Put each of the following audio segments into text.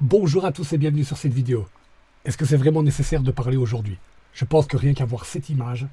Bonjour à tous et bienvenue sur cette vidéo. Est-ce que c'est vraiment nécessaire de parler aujourd'hui? Je pense que rien qu'à voir cette image,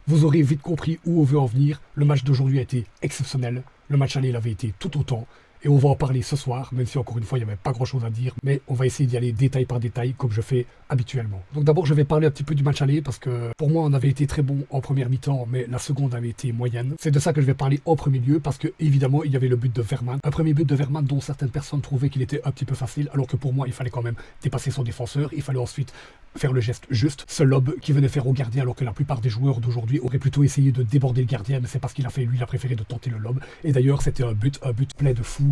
vous aurez vite compris où on veut en venir. Le match d'aujourd'hui a été exceptionnel. Le match aller l'avait été tout autant. Et on va en parler ce soir, même si encore une fois il n'y avait pas grand chose à dire, mais on va essayer d'y aller détail par détail comme je fais habituellement. Donc d'abord je vais parler un petit peu du match aller parce que pour moi on avait été très bon en première mi-temps, mais la seconde avait été moyenne. C'est de ça que je vais parler en premier lieu parce que évidemment il y avait le but de Vermaat. Un premier but de Vermaat dont certaines personnes trouvaient qu'il était un petit peu facile, alors que pour moi il fallait quand même dépasser son défenseur, il fallait ensuite faire le geste juste, ce lob qui venait faire au gardien alors que la plupart des joueurs d'aujourd'hui auraient plutôt essayé de déborder le gardien, mais c'est pas ce qu'il a fait, lui il a préféré de tenter le lob. Et d'ailleurs c'était un but plein de fougue,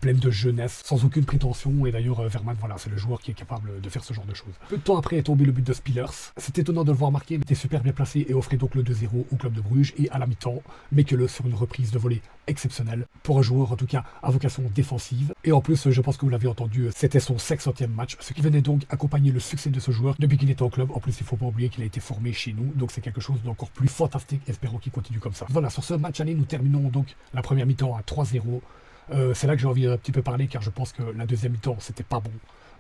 plein de jeunesse, sans aucune prétention, et d'ailleurs Vermaat voilà, c'est le joueur qui est capable de faire ce genre de choses. Peu de temps après est tombé le but de Spillers, c'est étonnant de le voir marquer, mais était super bien placé et offrait donc le 2-0 au club de Bruges, et à la mi-temps, mais que le sur une reprise de volée exceptionnelle, pour un joueur en tout cas à vocation défensive, et en plus je pense que vous l'avez entendu, c'était son 500e match, ce qui venait donc accompagner le succès de ce joueur depuis qu'il était au club. En plus il ne faut pas oublier qu'il a été formé chez nous, donc c'est quelque chose d'encore plus fantastique, espérons qu'il continue comme ça. Voilà, sur ce match aller, nous terminons donc la première mi-temps à 3-0. C'est là que j'ai envie d'un petit peu parler, car je pense que la deuxième mi-temps c'était pas bon.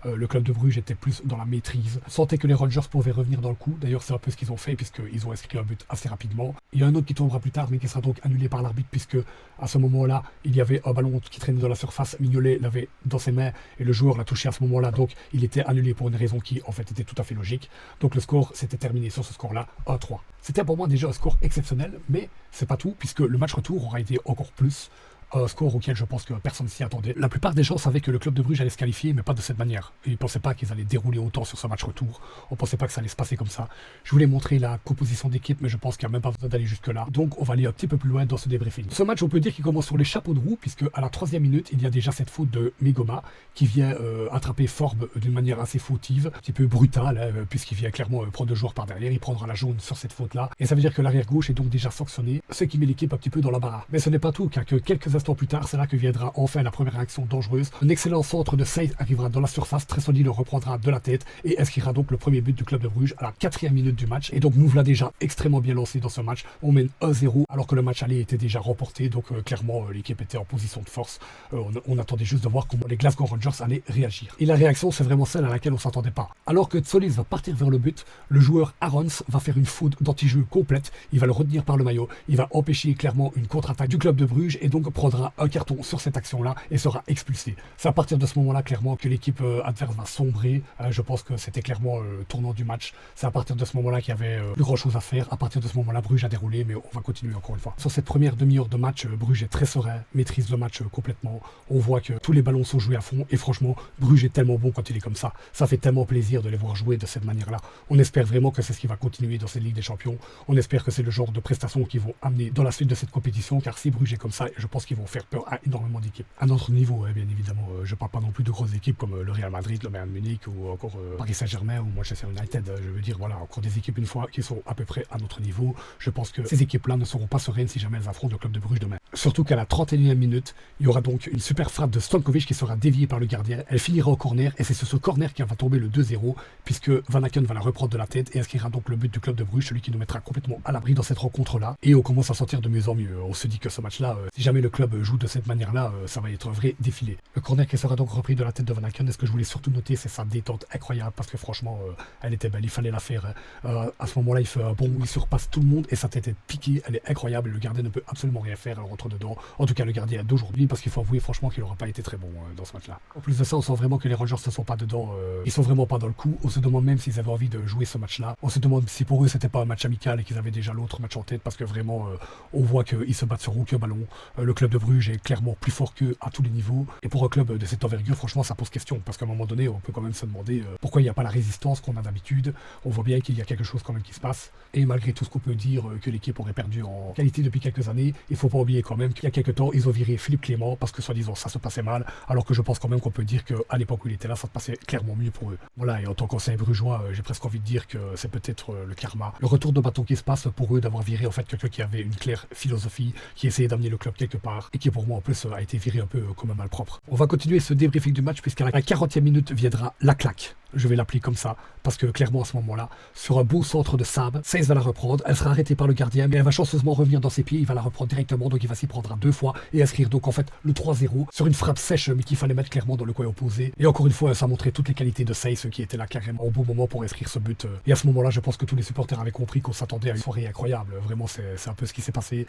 Le club de Bruges était plus dans la maîtrise. On sentait que les Rangers pouvaient revenir dans le coup. D'ailleurs, c'est un peu ce qu'ils ont fait, puisqu'ils ont inscrit un but assez rapidement. Il y a un autre qui tombera plus tard, mais qui sera donc annulé par l'arbitre, puisque à ce moment-là, il y avait un ballon qui traînait dans la surface. Mignolet l'avait dans ses mains, et le joueur l'a touché à ce moment-là. Donc, il était annulé pour une raison qui, en fait, était tout à fait logique. Donc, le score s'était terminé sur ce score-là, 1-3. C'était pour moi déjà un score exceptionnel, mais c'est pas tout, puisque le match retour aura été encore plus. Un score auquel je pense que personne s'y attendait. La plupart des gens savaient que le club de Bruges allait se qualifier, mais pas de cette manière. Ils ne pensaient pas qu'ils allaient dérouler autant sur ce match retour. On ne pensait pas que ça allait se passer comme ça. Je voulais montrer la composition d'équipe, mais je pense qu'il n'y a même pas besoin d'aller jusque-là. Donc on va aller un petit peu plus loin dans ce débriefing. Ce match, on peut dire qu'il commence sur les chapeaux de roue, puisque à la 3e minute, il y a déjà cette faute de Migoma qui vient attraper Forbes d'une manière assez fautive, un petit peu brutale, hein, puisqu'il vient clairement prendre 2 joueurs par derrière. Il prendra la jaune sur cette faute-là. Et ça veut dire que l'arrière gauche est donc déjà sanctionné, ce qui met l'équipe un petit peu dans la barre. Mais ce n'est pas tout, car que quelques instants plus tard, c'est là que viendra enfin la première action dangereuse. Un excellent centre de Saïd arrivera dans la surface, Tressoli le reprendra de la tête et inscrira donc le premier but du club de Bruges à la 4e minute du match. Et donc nous voilà déjà extrêmement bien lancé dans ce match. On mène 1-0 alors que le match aller était déjà remporté, donc clairement l'équipe était en position de force. On attendait juste de voir comment les Glasgow Rangers allaient réagir. Et la réaction, c'est vraiment celle à laquelle on s'attendait pas. Alors que Solis va partir vers le but, le joueur Arons va faire une faute d'anti-jeu complète. Il va le retenir par le maillot, il va empêcher clairement une contre-attaque du club de Bruges et donc prendra un carton sur cette action-là et sera expulsé. C'est à partir de ce moment-là clairement que l'équipe adverse va sombrer. Je pense que c'était clairement le tournant du match. C'est à partir de ce moment-là qu'il y avait plus grand-chose à faire. À partir de ce moment-là, Bruges a déroulé, mais on va continuer encore une fois. Sur cette première demi-heure de match, Bruges est très serein, maîtrise le match complètement. On voit que tous les ballons sont joués à fond et franchement, Bruges est tellement bon quand il est comme ça. Ça fait tellement plaisir de les voir jouer de cette manière-là. On espère vraiment que c'est ce qui va continuer dans cette Ligue des Champions. On espère que c'est le genre de prestations qu'ils vont amener dans la suite de cette compétition, car si Bruges est comme ça, je pense qu'ils vont faire peur à énormément d'équipes. À notre niveau, bien évidemment, je parle pas non plus de grosses équipes comme le Real Madrid, le Bayern Munich ou encore Paris Saint-Germain ou Manchester United. Je veux dire, voilà, encore des équipes une fois qui sont à peu près à notre niveau. Je pense que ces équipes-là ne seront pas sereines si jamais elles affrontent le club de Bruges demain. Surtout qu'à la 31e minute, il y aura donc une super frappe de Stankovic qui sera déviée par le gardien. Elle finira au corner et c'est sur ce corner qui va tomber le 2-0 puisque Van Aken va la reprendre de la tête et inscrira donc le but du club de Bruges, celui qui nous mettra complètement à l'abri dans cette rencontre-là. Et on commence à sentir de mieux en mieux. On se dit que ce match-là, si jamais le club joue de cette manière-là, ça va être un vrai défilé. Le corner qui sera donc repris de la tête de Van Aken, et ce que je voulais surtout noter, c'est sa détente incroyable, parce que franchement, elle était belle, il fallait la faire. À ce moment-là, il fait un bond où il surpasse tout le monde, et sa tête est piquée, elle est incroyable, le gardien ne peut absolument rien faire, elle rentre dedans. En tout cas, le gardien d'aujourd'hui, parce qu'il faut avouer franchement qu'il n'aura pas été très bon dans ce match-là. En plus de ça, on sent vraiment que les Rangers ne sont pas dedans, ils sont vraiment pas dans le coup. On se demande même s'ils avaient envie de jouer ce match-là. On se demande si pour eux, c'était pas un match amical et qu'ils avaient déjà l'autre match en tête, parce que vraiment, on voit qu'ils se battent sur aucun ballon. Le club de Bruges est clairement plus fort qu'eux à tous les niveaux. Et pour un club de cette envergure, franchement, ça pose question. Parce qu'à un moment donné, on peut quand même se demander pourquoi il n'y a pas la résistance qu'on a d'habitude. On voit bien qu'il y a quelque chose quand même qui se passe. Et malgré tout ce qu'on peut dire que l'équipe aurait perdu en qualité depuis quelques années, il ne faut pas oublier quand même qu'il y a quelques temps, ils ont viré Philippe Clément parce que soi-disant ça se passait mal. Alors que je pense quand même qu'on peut dire qu'à l'époque où il était là, ça se passait clairement mieux pour eux. Voilà, et en tant qu'ancien brugeois, j'ai presque envie de dire que c'est peut-être le karma. Le retour de bâton qui se passe pour eux d'avoir viré en fait quelqu'un qui avait une claire philosophie, qui essayait d'amener le club quelque part. joueur et qui pour moi en plus a été viré un peu comme un malpropre. On va continuer ce débriefing du match puisqu'à la 40e minute viendra la claque. Je vais l'appeler comme ça, parce que clairement à ce moment-là, sur un beau centre de Sab, Saïs va la reprendre, elle sera arrêtée par le gardien, mais elle va chanceusement revenir dans ses pieds, il va la reprendre directement, donc il va s'y prendre à 2 fois et inscrire donc en fait le 3-0 sur une frappe sèche, mais qu'il fallait mettre clairement dans le coin opposé. Et encore une fois, ça montrait toutes les qualités de Saïs qui était là carrément au bon moment pour inscrire ce but. Et à ce moment-là, je pense que tous les supporters avaient compris qu'on s'attendait à une soirée incroyable. Vraiment, c'est un peu ce qui s'est passé,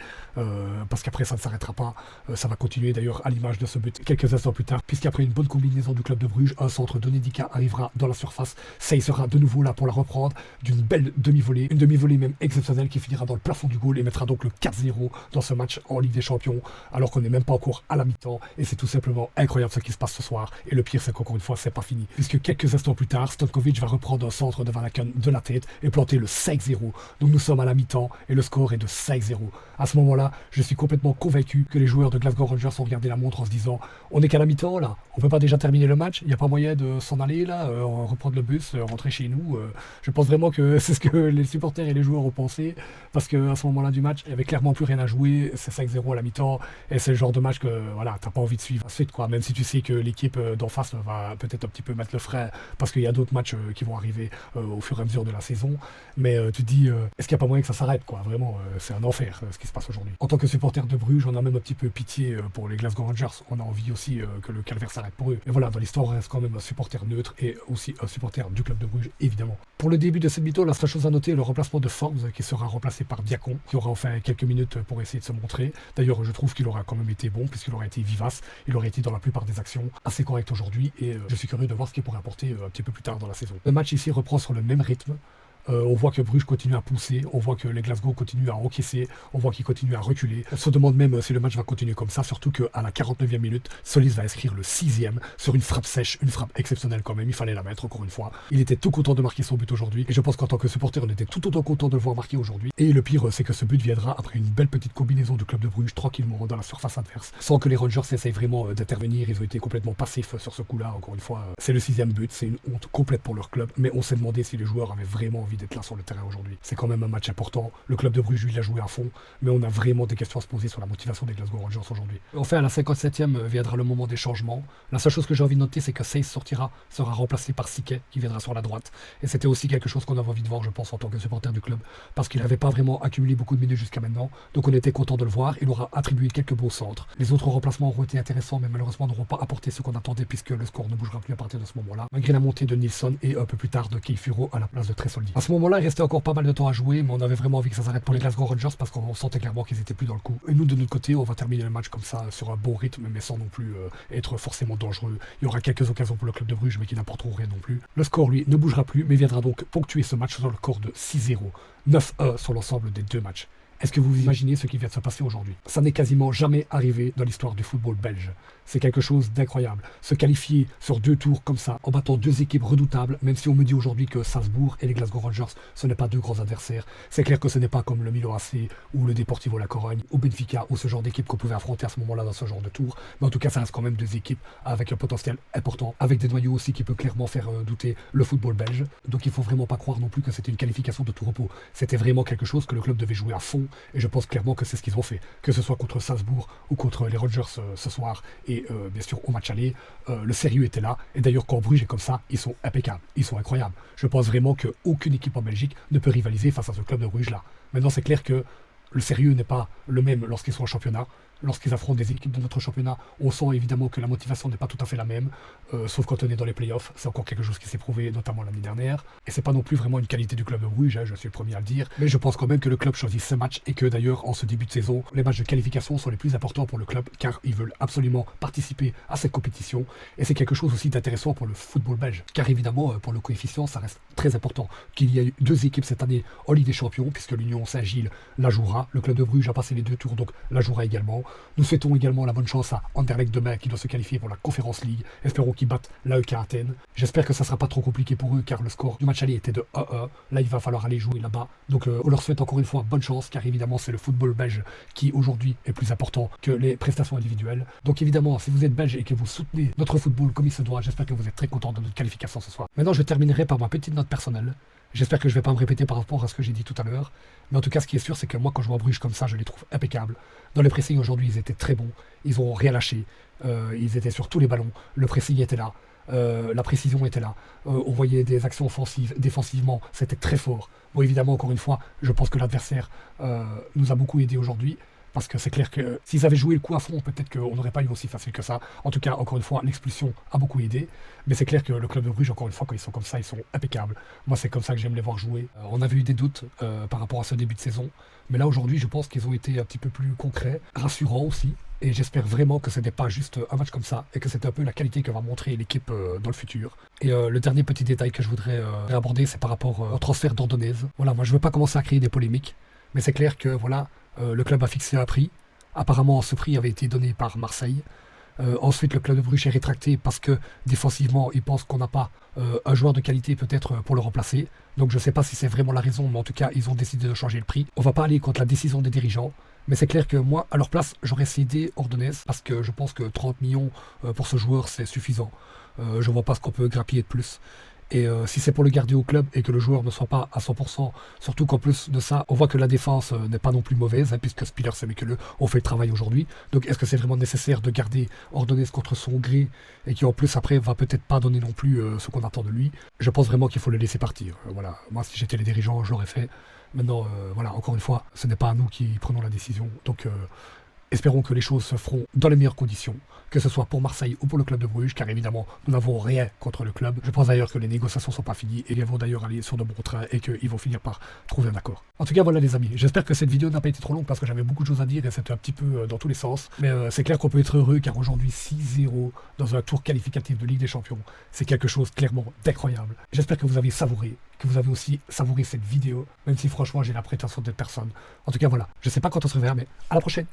parce qu'après ça ne s'arrêtera pas, ça va continuer d'ailleurs à l'image de ce but quelques instants plus tard, puisqu'après une bonne combinaison du club de Bruges, un centre de Nedika arrivera dans la surface. Saïs sera de nouveau là pour la reprendre d'une belle demi-volée, une demi-volée même exceptionnelle qui finira dans le plafond du goal et mettra donc le 4-0 dans ce match en Ligue des Champions, alors qu'on n'est même pas encore à la mi-temps et c'est tout simplement incroyable ce qui se passe ce soir. Et le pire, c'est qu'encore une fois, c'est pas fini, puisque quelques instants plus tard, Stankovic va reprendre un centre de Van Aken de la tête et planter le 5-0. Donc nous sommes à la mi-temps et le score est de 5-0. À ce moment-là, je suis complètement convaincu que les joueurs de Glasgow Rangers ont regardé la montre en se disant on n'est qu'à la mi-temps là, on peut pas déjà terminer le match, il n'y a pas moyen de s'en aller là, reprendre le bus, rentrer chez nous. Je pense vraiment que c'est ce que les supporters et les joueurs ont pensé, parce qu'à ce moment-là du match, il n'y avait clairement plus rien à jouer, c'est 5-0 à la mi-temps, et c'est le genre de match que voilà, t'as pas envie de suivre ensuite, quoi, même si tu sais que l'équipe d'en face va peut-être un petit peu mettre le frein, parce qu'il y a d'autres matchs qui vont arriver au fur et à mesure de la saison, mais tu te dis, est-ce qu'il n'y a pas moyen que ça s'arrête, quoi, vraiment, c'est un enfer ce qui se passe aujourd'hui. En tant que supporter de Bruges, on a même un petit peu pitié pour les Glasgow Rangers, on a envie aussi que le calvaire s'arrête pour eux, et voilà, dans l'histoire, on reste quand même un supporter neutre, et aussi un supporter du club de Bruges, évidemment. Pour le début de cette mi-temps, la seule chose à noter, le remplacement de Forbes qui sera remplacé par Diacon, qui aura enfin quelques minutes pour essayer de se montrer. D'ailleurs, je trouve qu'il aura quand même été bon, puisqu'il aura été vivace, il aurait été dans la plupart des actions assez correct aujourd'hui, et je suis curieux de voir ce qu'il pourrait apporter un petit peu plus tard dans la saison. Le match ici reprend sur le même rythme. On voit que Bruges continue à pousser, on voit que les Glasgow continuent à encaisser, on voit qu'ils continuent à reculer. On se demande même si le match va continuer comme ça, surtout qu'à la 49e minute, Solis va inscrire le 6e sur une frappe sèche, une frappe exceptionnelle quand même, il fallait la mettre encore une fois. Il était tout content de marquer son but aujourd'hui, et je pense qu'en tant que supporter, on était tout autant content de le voir marquer aujourd'hui. Et le pire, c'est que ce but viendra après une belle petite combinaison du club de Bruges, tranquillement dans la surface adverse, sans que les Rangers essayent vraiment d'intervenir, ils ont été complètement passifs sur ce coup-là, encore une fois. C'est le 6e but, c'est une honte complète pour leur club, mais on s'est demandé si les joueurs avaient vraiment envie d'être là sur le terrain aujourd'hui. C'est quand même un match important. Le club de Bruges, lui, l'a joué à fond, mais on a vraiment des questions à se poser sur la motivation des Glasgow Rangers aujourd'hui. Enfin, à la 57e viendra le moment des changements. La seule chose que j'ai envie de noter, c'est que Saïs sera remplacé par Siquet, qui viendra sur la droite. Et c'était aussi quelque chose qu'on avait envie de voir, je pense, en tant que supporter du club, parce qu'il n'avait pas vraiment accumulé beaucoup de minutes jusqu'à maintenant. Donc on était content de le voir. Il aura attribué quelques beaux centres. Les autres remplacements auront été intéressants, mais malheureusement n'auront pas apporté ce qu'on attendait, puisque le score ne bougera plus à partir de ce moment-là, malgré la montée de Nilsson et un peu plus tard de Keifuro à la place de Tresoldi. À ce moment-là, il restait encore pas mal de temps à jouer, mais on avait vraiment envie que ça s'arrête pour les Glasgow Rangers parce qu'on sentait clairement qu'ils étaient plus dans le coup. Et nous, de notre côté, on va terminer le match comme ça, sur un bon rythme, mais sans non plus être forcément dangereux. Il y aura quelques occasions pour le club de Bruges, mais qui n'apporteront rien non plus. Le score, lui, ne bougera plus, mais viendra donc ponctuer ce match sur le score de 6-0, 9-1 sur l'ensemble des deux matchs. Est-ce que vous imaginez ce qui vient de se passer aujourd'hui? Ça n'est quasiment jamais arrivé dans l'histoire du football belge. C'est quelque chose d'incroyable. Se qualifier sur 2 tours comme ça, en battant 2 équipes redoutables, même si on me dit aujourd'hui que Salzbourg et les Glasgow Rangers, ce n'est pas 2 grands adversaires. C'est clair que ce n'est pas comme le Milan AC ou le Deportivo La Corogne ou Benfica ou ce genre d'équipe qu'on pouvait affronter à ce moment-là dans ce genre de tour. Mais en tout cas, ça reste quand même 2 équipes avec un potentiel important, avec des noyaux aussi qui peut clairement faire douter le football belge. Donc il faut vraiment pas croire non plus que c'était une qualification de tout repos. C'était vraiment quelque chose que le club devait jouer à fond. Et je pense clairement que c'est ce qu'ils ont fait. Que ce soit contre Salzbourg ou contre les Rangers ce soir et bien sûr au match aller, le sérieux était là. Et d'ailleurs quand Bruges est comme ça, ils sont impeccables, ils sont incroyables. Je pense vraiment qu'aucune équipe en Belgique ne peut rivaliser face à ce club de Bruges là. Maintenant c'est clair que le sérieux n'est pas le même lorsqu'ils sont en championnat. Lorsqu'ils affrontent des équipes de notre championnat, on sent évidemment que la motivation n'est pas tout à fait la même, sauf quand on est dans les playoffs. C'est encore quelque chose qui s'est prouvé, notamment l'année dernière. Et c'est pas non plus vraiment une qualité du club de Bruges, je suis le premier à le dire. Mais je pense quand même que le club choisit ce match et que d'ailleurs, en ce début de saison, les matchs de qualification sont les plus importants pour le club car ils veulent absolument participer à cette compétition. Et c'est quelque chose aussi d'intéressant pour le football belge. Car évidemment, pour le coefficient, ça reste très important qu'il y ait eu 2 équipes cette année en Ligue des Champions, puisque l'Union Saint-Gilles la jouera. Le club de Bruges a passé les 2 tours, donc la jouera également. Nous souhaitons également la bonne chance à Anderlecht demain qui doit se qualifier pour la Conference League. Espérons qu'ils battent l'AEK Athènes. J'espère que ça sera pas trop compliqué pour eux car le score du match aller était de 1-1. Là, il va falloir aller jouer là-bas. Donc on leur souhaite encore une fois bonne chance car évidemment c'est le football belge qui aujourd'hui est plus important que les prestations individuelles. Donc évidemment, si vous êtes belge et que vous soutenez notre football comme il se doit, j'espère que vous êtes très content de notre qualification ce soir. Maintenant, je terminerai par ma petite note personnelle. J'espère que je vais pas me répéter par rapport à ce que j'ai dit tout à l'heure. Mais en tout cas, ce qui est sûr, c'est que moi, quand je vois Bruges comme ça, je les trouve impeccables. Dans les pressings aujourd'hui, ils étaient très bons. Ils ont rien lâché. Ils étaient sur tous les ballons. Le pressing était là. La précision était là. On voyait des actions offensives. Défensivement, c'était très fort. Bon, évidemment, encore une fois, je pense que l'adversaire nous a beaucoup aidé aujourd'hui. Parce que c'est clair que s'ils avaient joué le coup à fond, peut-être qu'on n'aurait pas eu aussi facile que ça. En tout cas, encore une fois, l'expulsion a beaucoup aidé. Mais c'est clair que le club de Bruges, encore une fois, quand ils sont comme ça, ils sont impeccables. Moi, c'est comme ça que j'aime les voir jouer. On avait eu des doutes par rapport à ce début de saison. Mais là, aujourd'hui, je pense qu'ils ont été un petit peu plus concrets, rassurants aussi. Et j'espère vraiment que ce n'est pas juste un match comme ça et que c'est un peu la qualité que va montrer l'équipe dans le futur. Et le dernier petit détail que je voudrais aborder, c'est par rapport au transfert d'Ordonez. Voilà, moi, je ne veux pas commencer à créer des polémiques. Mais c'est clair que, voilà, le club a fixé un prix. Apparemment, ce prix avait été donné par Marseille. Ensuite, le club de Bruges est rétracté parce que défensivement, ils pensent qu'on n'a pas un joueur de qualité peut-être pour le remplacer. Donc je ne sais pas si c'est vraiment la raison, mais en tout cas, ils ont décidé de changer le prix. On ne va pas aller contre la décision des dirigeants. Mais c'est clair que moi, à leur place, j'aurais cédé Ordonez parce que je pense que 30 millions pour ce joueur, c'est suffisant. Je ne vois pas ce qu'on peut grappiller de plus. Et si c'est pour le garder au club et que le joueur ne soit pas à 100%, surtout qu'en plus de ça, on voit que la défense n'est pas non plus mauvaise, hein, puisque Spiller et Mekele ont fait le travail aujourd'hui. Donc est-ce que c'est vraiment nécessaire de garder Ordonez contre son gré et qui en plus après va peut-être pas donner non plus ce qu'on attend de lui? Je pense vraiment qu'il faut le laisser partir. Voilà, moi si j'étais les dirigeants, je l'aurais fait. Maintenant, voilà, encore une fois, ce n'est pas à nous qui prenons la décision. Donc espérons que les choses se feront dans les meilleures conditions, que ce soit pour Marseille ou pour le club de Bruges, car évidemment, nous n'avons rien contre le club. Je pense d'ailleurs que les négociations ne sont pas finies et qu'elles vont d'ailleurs aller sur de bons trains et qu'ils vont finir par trouver un accord. En tout cas, voilà les amis, j'espère que cette vidéo n'a pas été trop longue parce que j'avais beaucoup de choses à dire et c'était un petit peu dans tous les sens. Mais c'est clair qu'on peut être heureux car aujourd'hui 6-0 dans un tour qualificatif de Ligue des Champions, c'est quelque chose clairement d'incroyable. J'espère que vous avez savouré, que vous avez aussi savouré cette vidéo, même si franchement j'ai la prétention d'être personne. En tout cas voilà, je sais pas quand on se reverra, mais à la prochaine.